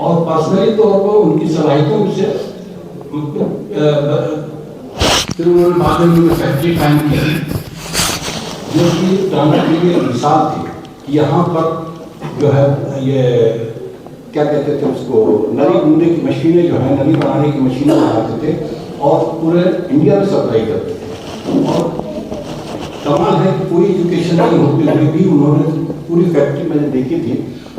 اور پرسنلی طور پر ان کی صلاحیتوں سے پھر انہوں نے بعد میں فیکٹری قائم کی جو کہ ٹانگا کے لیے مثال تھی کہ یہاں پر جو ہے یہ کیا کہتے تھے اس کو نلی گونڈے کی مشینیں جو ہیں نلی بنانے کی مشینیں بناتے تھے اور پورے انڈیا میں سپلائی کرتے تھے. اور کمال ہے کہ کوئی ایجوکیشن نہیں ہوتی ہوئی بھی انہوں نے پوری فیکٹری میں نے دیکھی تھی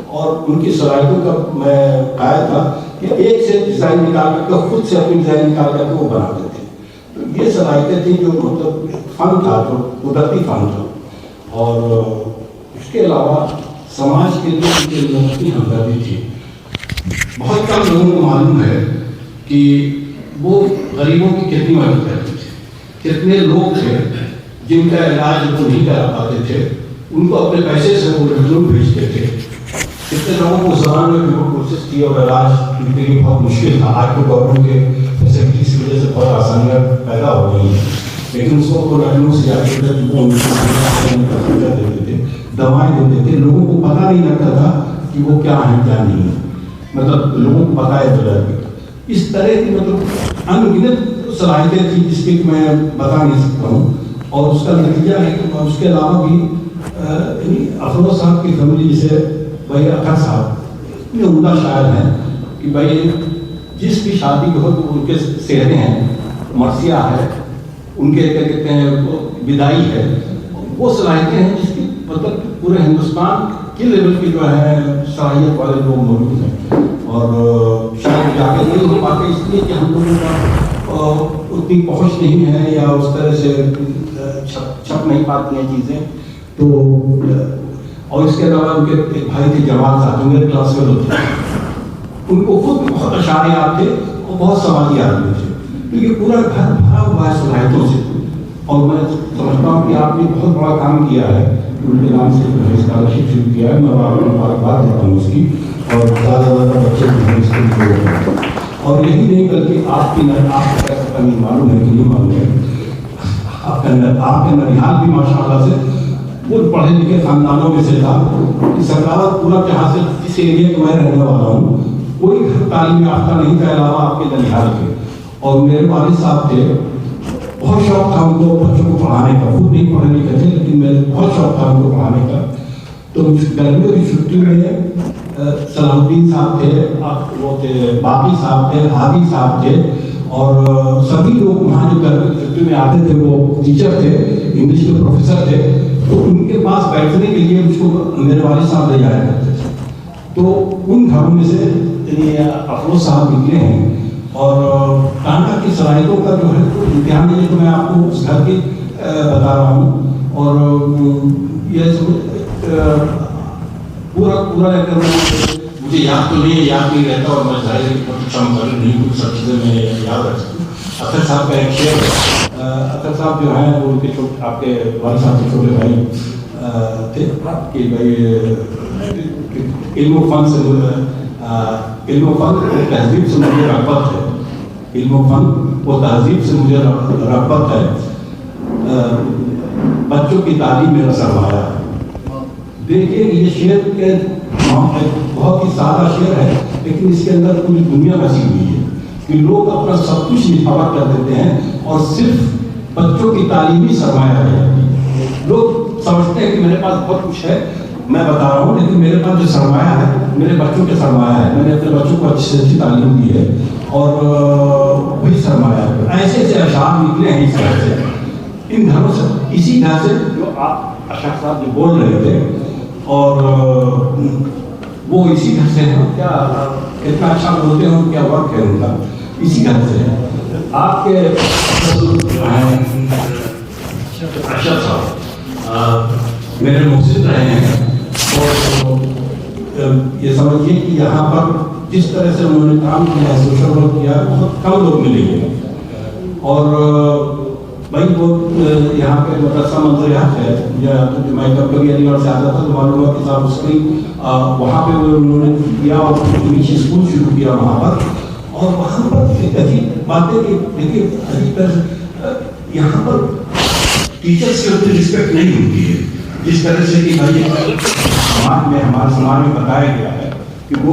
اور ان کی صلاحیتوں کا میں قائل تھا کہ ایک سے ڈیزائن نکال کر کے خود سے اپنی ڈیزائن نکال کر کے وہ بناتے تھے. تو یہ صلاحیتیں تھیں جو مطلب فن تھا جو قدرتی فن تھا. اور اس کے علاوہ سماج کے لیے ان کی ہمدردی تھی. بہت کم لوگوں کو معلوم ہے کہ وہ غریبوں کی کتنی مدد کرتے تھے. کتنے لوگ تھے جن کا علاج وہ نہیں کرا پاتے تھے ان کو اپنے پیسے سے وہ ضرور بھیجتے تھے. کتنے لوگوں کو زبان میں بھی وہ کوشش کی اور علاج ان کے لیے بہت مشکل تھا. آج تو گورنمنٹ کے فیسلٹیز کی وجہ سے بہت آسانیاں پیدا ہو گئی ہیں لیکن اس کو لڑکوں سے جا کے دیتے تھے دوائیں دیتے تھے. لوگوں کو پتہ نہیں لگتا تھا کہ وہ کیا ہیں کیا نہیں ہے. مطلب لوگوں کو پتہ ہے بغیر بھی اس طرح کی مطلب ان گنت صلاحیتیں تھیں جس کے میں بتا نہیں سکتا ہوں. اور اس کا نتیجہ ہے کہ اس کے علاوہ بھی افروز صاحب کی فیملی جسے بھائی اکھر صاحب اتنے عمدہ شاعر ہیں کہ بھائی جس بھی شادی ہو تو ان کے سہرے ہیں مرثیہ ہے ان کے کیا کہتے ہیں بدائی ہے. وہ صلاحیتیں ہیں جس کی مطلب پورے ہندوستان کے لیول کی جو ہے صلاحیت والے لوگ موجود ہیں. اور شاید جا کے نہیں ہو پاتے اس لیے کہ ہم لوگوں کا اتنی پہنچ نہیں ہے یا اس طرح سے چھپ نہیں پاتی ہیں چیزیں. تو اور اس کے علاوہ ان کے ایک بھائی تھے جمال صاحب جو میرے کلاس میں ہوتے ہیں ان کو خود بہت اشعار یاد تھے اور بہت سماجی آدمی تھے. تو یہ پورا گھر بھرا ہوا ہے صلاحیتوں سے. اور میں سمجھتا ہوں کہ آپ نے بہت بڑا کام کیا ہے ان کے نام سے اسکالرشپ شروع کیا ہے. میں آپ کو مبارکباد دیتا ہوں اس کی اور زیادہ سے زیادہ بچے کو. اور یہی نہیں بلکہ آپ کی آپ کا نہیں معلوم ہے کہ نہیں معلوم ہے آپ کے ننیحال بھی ماشاء اللہ سے وہ پڑھے لکھے خاندانوں میں سے تھا کہ سرکار پورا جہاں سے جس ایریا میں میں رہنے والا ہوں کوئی گھر تعلیم یافتہ نہیں تھا علاوہ آپ کے ننیحال کے. اور میرے والد صاحب تھے بہت شوق تھا ان کو بچوں کو پڑھانے کا. خود نہیں پڑھے لکھے تھے لیکن میرے بہت شوق تھا ان کو پڑھانے کا. تو گرمیوں کی چھٹی میں صلاح الدین صاحب تھے وہ تھے باقی صاحب تھے ہادی صاحب تھے اور سبھی لوگ وہاں جو گرمی کی چھٹی میں آتے تھے وہ ٹیچر تھے انگلش کے پروفیسر تھے. تو ان کے پاس بیٹھنے کے لیے مجھ کو میرے والد صاحب لے جایا کرتے تھے. تو ان گھروں میں سے افروز صاحب نکلے ہیں. اور ٹانگا کی صلاحیتوں کا جو ہے امتحان ہے جو میں آپ کو اس گھر کی بتا رہا ہوں. اور یہ پورا مجھے یاد تو نہیں یاد نہیں رہتا اور میں ظاہر نہیں کچھ سب چیزیں میں یاد رکھ سکوں. اختر صاحب کا ایک شعر ہے. اختر صاحب جو ہیں وہ ان کے آپ کے والد صاحب کے چھوٹے بھائی تھے کہ بھائی علم و فن سے علم و فن اور تہذیب سے مجھے رغبت ہے. علم و فن اور تہذیب سے مجھے رغبت ہے. بچوں کی تعلیم میرا سرمایہ ہے. دیکھیے یہ شعر کے بہت ہی سادہ شعر ہے لیکن اس کے اندر پوری دنیا بسی ہوئی ہے کہ لوگ اپنا سب کچھ نچھاور کر دیتے ہیں اور صرف بچوں کی تعلیمی سرمایہ رہ جاتی ہے. لوگ سمجھتے ہیں کہ میرے پاس بہت کچھ ہے میں بتا رہا ہوں لیکن میرے پاس جو سرمایہ ہے میرے بچوں کے سرمایہ ہے. میں نے اپنے بچوں کو اچھی سے اچھی تعلیم دی ہے اور وہی سرمایہ ہے. ایسے ایسے اشعار نکلے ہیں اس گھر سے ان گھروں سے اسی گھر سے جو آپ اشرف صاحب جو بول رہے تھے اور وہ اسی گھر سے ہیں. کیا اتنا اچھا بولتے ہیں کیا ورک ہے ان کا اسی گھر سے ہے. آپ کے اشرف صاحب میرے محسن رہے ہیں اور یہ سمجھیے کہ یہاں پر جس طرح سے انہوں نے کام کیا ہے سوشل ورک کیا ہے بہت کم لوگ ملیں گے. اور بھائی وہ یہاں پہ مدرسہ منظریات ہے یا میں کب کبھی علی گڑھ سے آتا تھا تو معلوم ہوا کہ صاحب اس کی وہاں پہ انہوں نے کیا اور نیچے اسکول شروع کیا وہاں پر. اور وہاں پر ایک عجیب بات ہے کہ دیکھیے عجیب طرح یہاں پر ٹیچرس کی اتنی رسپیکٹ نہیں ہوتی ہے جس طرح سے کہ بھائی سماج میں ہمارے سماج میں بتایا گیا ہے کہ وہ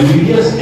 MBBS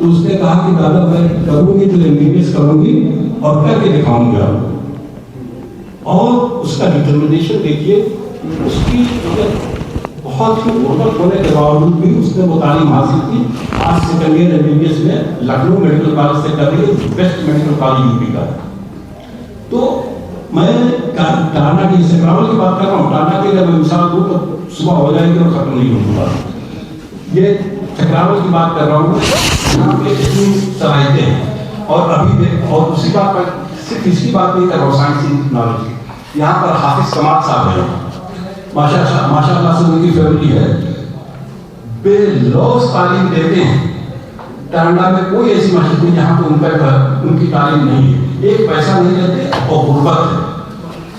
تو اس نے کہا کہ دادا میں کروں گی تو MBBS کروں گی اور کر کے دکھاؤں گا. اور اس کا ڈٹرمنیشن دیکھیے, اس کی بہت ہی غربت ہونے کے باوجود بھی اس نے وہ تعلیم حاصل کی. آج سیکنڈ ایئر MBBS میں لکھنؤ میڈیکل کالج سے کر رہی ہے, بیسٹ میڈیکل کالج UP کا. تو میں ٹانا کی سکراول کی بات کر رہا ہوں. ٹانا کی جب مثال دوں تو صبح ہو جائے گی اور ختم نہیں ہوگا. یہ سکراول کی بات کر رہا ہوں, یہاں پہ اتنی صلاحیتیں ہیں. اور ابھی اور اسی بات پر صرف اس کی بات نہیں کر رہا ہوں, سائنسی نالج کی. یہاں پر حافظ کمال صاحب ہیں, ماشاء اللہ سے ان کی فیملی ہے, بے لوث تعلیم دیتے ہیں. ٹانڈا میں کوئی ایسی مسجد نہیں جہاں پہ ان کی تعلیم نہیں ہے, ایک پیسہ نہیں لیتے اور غربت ہے.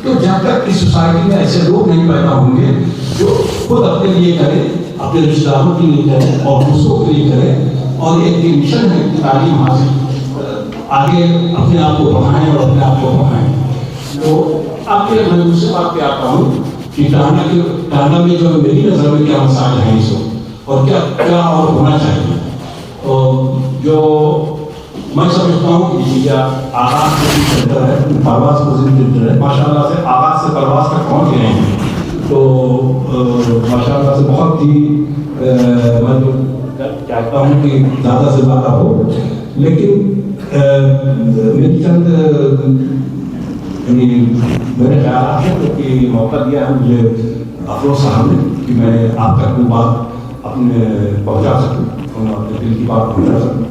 تو جب تک اس سوسائٹی میں ایسے لوگ نہیں پیدا ہوں گے جو خود اپنے لیے کریں, اپنے رشتہ داروں کے لیے کریں اور دوسروں کے لیے کریں, اور ایک مشن ہے کہ تعلیم حاصل آگے اپنے آپ کو پڑھائیں اور اپنے آپ کو پڑھائیں. تو آپ کے میں دوسری بات پہ آتا ہوں کہ ٹانڈا میں جو میری نظر میں کیا مسائل ہیں اس وقت اور کیا اور ہونا چاہیے. جو میں سمجھتا ہوں کہ آغاز کوچنگ سینٹر ہے, پرواز کوچنگ سینٹر ہے, ماشاء اللہ سے آغاز سے پرواز تک پہنچ گئے ہیں. تو ماشاء اللہ سے بہت ہی میں تو چاہتا ہوں کہ زیادہ سے زیادہ ہو. لیکن میری چند میرے خیالات ہیں کہ موقع دیا ہے مجھے افروز صاحب نے کہ میں آپ تک وہ بات اپنے پہنچا سکوں, اپنے دل کی بات پہنچا سکوں.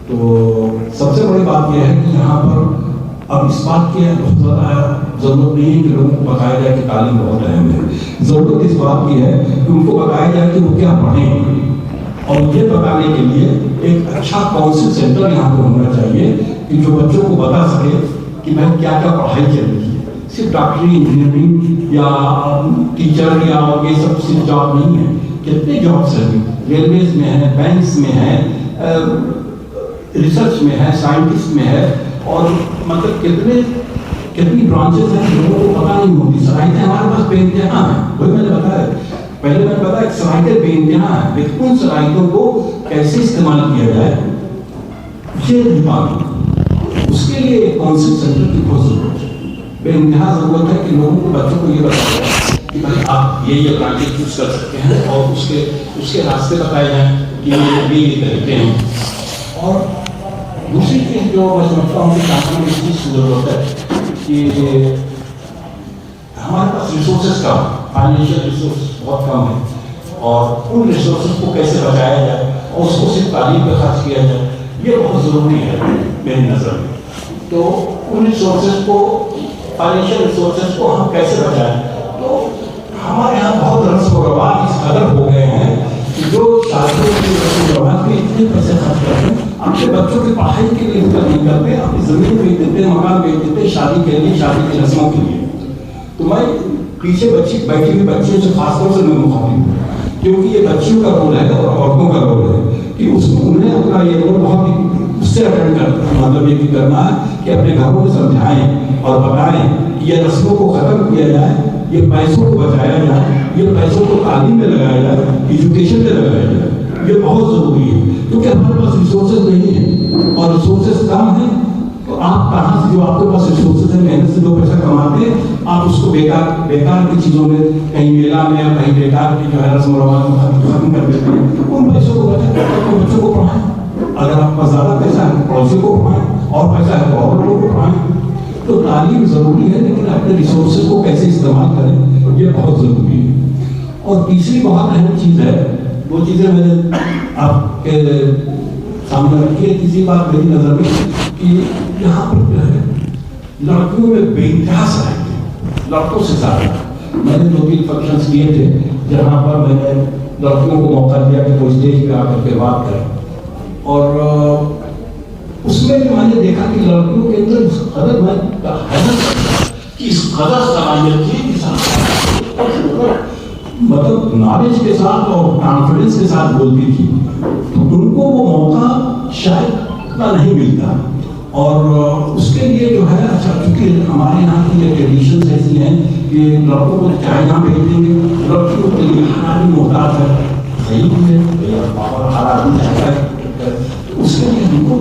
تو سب سے بڑی بات یہ ہے کہ یہاں پر اب اس بات کی ضرورت نہیں ہے کہ لوگوں کو بتایا جائے کہ تعلیم بہت اہم ہے. ضرورت اس بات کی ہے کہ ان کو بتایا جائے کہ وہ کیا پڑھیں, اور یہ بتانے کے لیے ایک اچھا کاؤنسل سینٹر یہاں پر ہونا چاہیے کہ جو بچوں کو بتا سکے کہ میں کیا کیا پڑھائی چل رہی ہے. صرف ڈاکٹری, انجینئرنگ یا ٹیچر یا یہ سب صرف جاب نہیں ہے. کتنے جابس ہیں, ریلویز میں ہیں, بینکس میں ہیں, ریسرچ میں ہے, سائنٹسٹ میں ہے, اور مطلب کتنی برانچز ہیں لوگوں کو پتہ نہیں ہوتی. صلاحیتیں ہمارے پاس بے انتہا ہیں, وہی میں نے بتایا پہلے, میں نے بتایا کہ صلاحیتیں بے انتہا ہیں, لیکن ان صلاحیتوں کو کیسے استعمال کیا جائے یہ نہیں. اس کے لیے ایک کاؤنسل سینٹر کی بہت ضرورت ہے, بے انتہا ضرورت ہے کہ لوگوں کو, بچوں کو یہ بتایا جائے کہ بھائی آپ یہ برانچیں چوز کر سکتے ہیں, اور اس کے راستے بتائے جائیں کہ یہ طریقے ہیں. اور دوسری چیز جو میں سمجھتا ہوں کہ تعلیم میں اس چیز کی ضرورت ہے کہ ہمارے پاس ریسورسز کم, فائنینشیل ریسورس بہت کم ہے, اور ان ریسورسز کو کیسے بچایا جائے اور اس کو صرف تعلیم پہ خرچ کیا جائے, یہ بہت ضروری ہے میری نظر میں. تو ان ریسورسز کو, فائنینشیل ریسورسز کو ہم کیسے بچائیں. تو ہمارے یہاں بہت رسم و رواج اس قدر ہو گئے ہیں کہ جو شادیوں کی رسم و رواج میں اتنے پیسے خرچ کرتے ہیں, اپنے بچوں کی پڑھائی کے لیے نہیں کرتے, اپنی زمین بیچ دیتے, مکان بیچ دیتے شادی کے لیے, شادی کی رسموں کے لیے. تو میں پیچھے بیٹھی ہوئی بچیوں سے خاص طور سے میں مخاطب ہوں, کیونکہ یہ بچیوں کا رول ہے اور عورتوں کا رول ہے کہ انہیں اپنا یہ رول بہت ہی اس سے اٹینڈ کرنا, مطلب یہ کرنا ہے کہ اپنے گھروں میں سمجھائیں اور بتائیں کہ یہ رسموں کو ختم کیا جائے, یہ پیسوں کو بچایا جائے, یہ پیسوں کو تعلیم میں لگایا جائے, ایجوکیشن میں لگایا جائے. یہ بہت ضروری ہے کیونکہ ہمارے پاس ریسورسز نہیں ہیں, اور ریسورسز کم ہیں. تو آپ کہاں سے, جو آپ کے پاس ریسورسز ہیں, محنت سے جو پیسہ کماتے ہیں, آپ اس کو بیکار کی چیزوں میں, کہیں میلہ میں یا کہیں بیکار کی جو ہے رسم و رواج میں ختم کر دیتے ہیں. ان پیسوں کو بچوں کو پڑھائیں. اگر آپ کا زیادہ پیسہ ہے پڑوسی کو پڑھائیں, اور پیسہ ہے تو اور لوگوں کو پڑھائیں. تو تعلیم ضروری ہے, لیکن اپنے ریسورسز کو کیسے استعمال کریں یہ بہت ضروری ہے. اور تیسری بہت اہم چیز ہے, دو چیزیں میں نے آپ کے سامنے رکھی ہے. تیسری بات میری نظر میں کہ یہاں پر جو ہے لڑکیوں میں بے انتہا صلاحیت, لڑکوں سے زیادہ. میں نے 2-3 فنکشنز کیے تھے جہاں پر میں نے لڑکیوں کو موقع دیا کہ وہ اسٹیج پہ آ کر کے بات کریں, اور اس میں میں نے دیکھا کہ لڑکیوں کے اندر اس قدر میں حیرت کہ اس قدر صلاحیت تھی, مطلب نالج کے ساتھ اور کانفیڈنس کے ساتھ بولتی تھی. تو ان کو وہ موقع شاید اتنا نہیں ملتا, اور اس کے لیے جو ہے اچھا, کیونکہ ہمارے یہاں کی یہ ٹریڈیشنز ایسی ہیں کہ لڑکوں کو چاہے یہاں بھیج دیں گے, لڑکیوں کے لیے کھانا بھی محتاج ہے, صحیح ہے, ہر آدمی چاہتا ہے. اس کے لیے ہم کو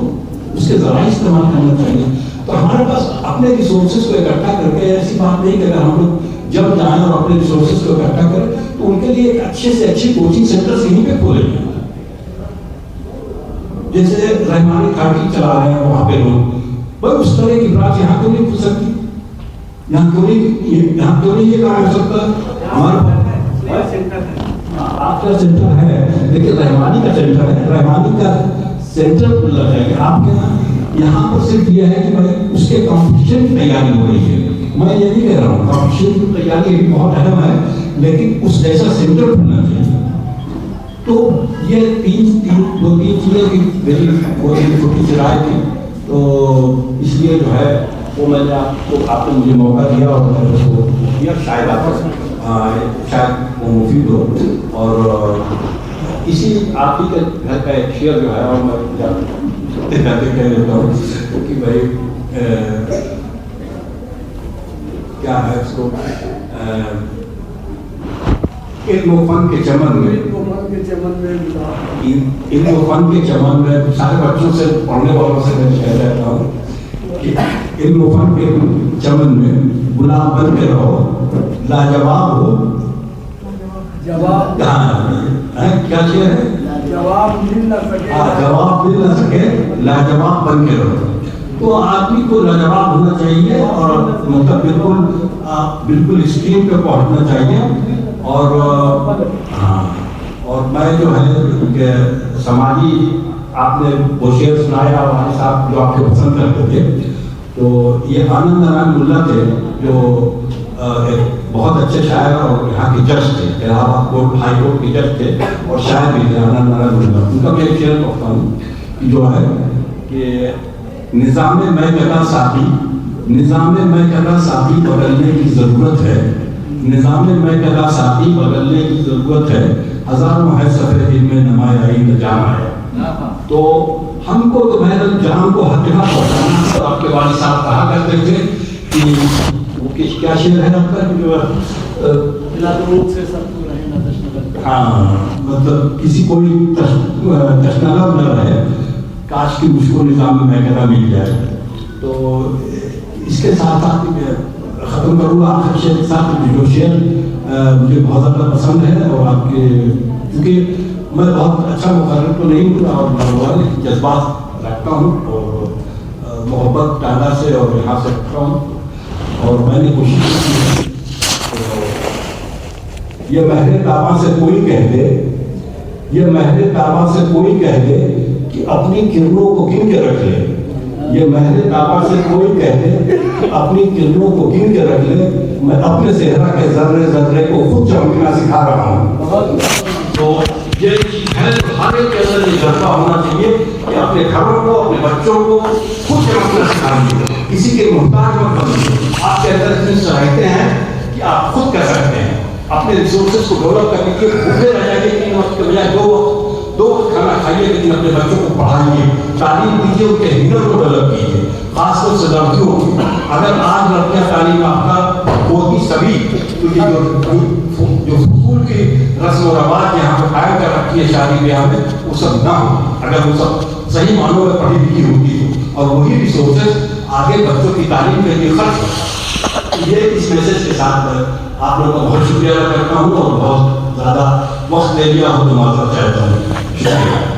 اس کے ذرائع استعمال کرنا چاہیے. تو ہمارے پاس اپنے ریسورسز کو اکٹھا کر کے ایسی بات نہیں کہ اگر ہم لوگ جب جائیں اور اپنے ریسورسز کو اکٹھا کریں تو ان کے لیے ایک اچھے سے اچھی کوچنگ سینٹر یہیں پہ کھولے ہیں. جیسے رحمانی کھاٹی چلا رہے ہیں وہاں پہ لوگ, بھائی اس طرح کی برانچ یہاں کیوں نہیں کھل سکتی؟ یہاں کیوں نہیں یہ کام ہو سکتا؟ ہمارا آپ کا سینٹر ہے لیکن رحمانی کا سینٹر ہے, رحمانی کا سینٹر کھلنا چاہیے آپ کے یہاں پر. صرف یہ ہے کہ بھائی اس کے کمپٹیشن کی تیاری ہو رہی ہے. میں یہ نہیں کہہ رہا ہوں, کمپٹیشن کی تیاری بھی بہت اہم ہے, لیکن اس جیسا سینٹر کھلنا چاہیے. تو یہ دو تین چیزیں کی میری چھوٹی سی رائے تھی. تو اس لیے جو ہے وہ میں نے آپ نے مجھے موقع دیا اور میں نے اس کو کیا. شاید وہ مفید ہو. اور اسی آپ ہی کے گھر کا ایک شعر جو ہے, اور میں کہہ لیتا ہوں کہ بھائی کیا ہے اس کو, علم و فن کے چمن میں, علم و فن کے چمن میں سارے بچوں سے پڑھنے والوں سے میں کہہ رہتا ہوں کہ علم و فن کے چمن میں غلام بن کے رہو, لاجواب ہو. جواب کیا چیز ہے؟ جواب مل نہ سکے لاجواب بن کے رہو. تو آدمی کو لاجواب ہونا چاہیے اور مطلب بالکل اسکرین پہ پہنچنا چاہیے. اور ہاں, اور میں جو ہے کہ سماجی آپ نے وہ شعر سنایا والد صاحب جو آپ کے پسند کرتے تھے, تو یہ آنند نارائن ملا تھے جو ایک بہت اچھے شاعر اور یہاں کے جج تھے, الہ آباد کورٹ ہائی کورٹ کے جج تھے اور شاعر بھی تھے آنند نارائن ملا. ان کا میں ایک شعر پڑھتا ہوں کہ جو ہے کہ نظام میں کہتا ساتھی, نظام میں کہتا ساتھی بدلنے کی ضرورت ہے, نظام میں کہتا ساتھی بدلنے کی ضرورت ہے, ہزاروں ہے سفید میں نمایائی نجام ہے. تو ہم کو تو محل جام کو ہر جگہ پہنچانا. تو آپ کے والد صاحب کہا کرتے تھے کہ وہ کیا شعر ہے آپ کا جو ہاں مطلب کسی کوئی تشنالب نہ رہے, کاش کی مجھ کو نظام میں کہنا مل جائے. تو اس کے ساتھ ساتھ ختم کروں گا آخر شعر کے ساتھ جو شعر مجھے بہت زیادہ پسند ہے. اور آپ کے کیونکہ میں بہت اچھا مقرر تو نہیں ہوں اور جذبات رکھتا ہوں اور محبت ٹانڈا سے اور یہاں سے رکھتا ہوں, اور میں نے کوشش کی یہ مہر تابہ سے کوئی کہہ دے, یہ مہر تابہ سے کوئی کہہ دے کہ اپنی کرنوں کو گن کے رکھ لے, یہ مہر تابہ سے کوئی کہہ دے کہ اپنی کرنوں کو گن کے رکھ لے, میں اپنے صحرا کے ذرے ذرے کو خود چمکنا سکھا رہا ہوں. تو یہ چیز ہے ہر ایک کے اندر یہ جذبہ ہونا چاہیے کہ اپنے گھروں کو اپنے بچوں کو خود چمکنا سکھائیے, کسی کے محتاج مت بنیے. آپ کے اندر اتنی صلاحیتیں ہیں کہ آپ خود کر سکتے ہیں. اپنے ریسورسز کو ڈیولپ کرنے کے بھوکے رہ جائیے 3 وقت کے بجائے 2 وقت کھانا کھائیے, لیکن اپنے بچوں کو پڑھائیے, تعلیم دیجیے, ان کے ہنر کو ڈیولپ کیجیے. خاص طور سے لڑکیوں کو, اگر آج لڑکیاں تعلیم یافتہ ہوتی سبھی تو یہ جو حصول کی رسم و رواج یہاں پہ قائم کر رکھی ہے شادی بیاہ میں وہ سب نہ ہو, اگر وہ سب صحیح معنوں میں پڑھی لکھی ہوتی تو, اور وہی ریسورسز آگے بچوں کی تعلیم کے لیے خرچ ہو. یہ اس میسج کے ساتھ آپ لوگوں کا بہت شکریہ ادا کرتا ہوں اور بہت زیادہ وقت لے لیا ہوں تو معذرت چاہتا ہوں. شکریہ.